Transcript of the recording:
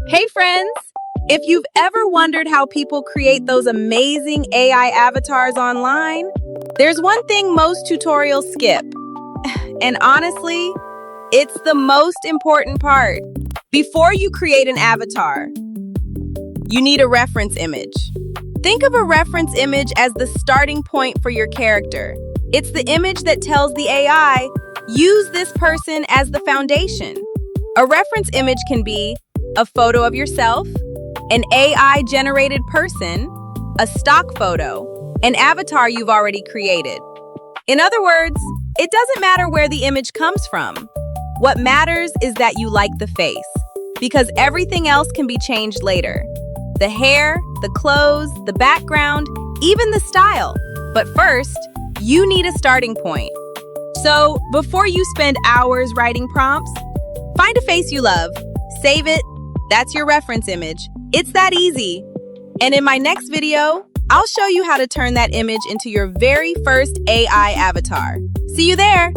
Hey friends! If you've ever wondered how people create those amazing AI avatars online, there's one thing most tutorials skip. And honestly, it's the most important part. Before you create an avatar, you need a reference image. Think of a reference image as the starting point for your character. It's the image that tells the AI, use this person as the foundation. A reference image can be a photo of yourself, an AI-generated person, a stock photo, an avatar you've already created. In other words, it doesn't matter where the image comes from. What matters is that you like the face, because everything else can be changed later. The hair, the clothes, the background, even the style. But first, you need a starting point. So, before you spend hours writing prompts, find a face you love, save it. That's your reference image. It's that easy. And in my next video, I'll show you how to turn that image into your very first AI avatar. See you there!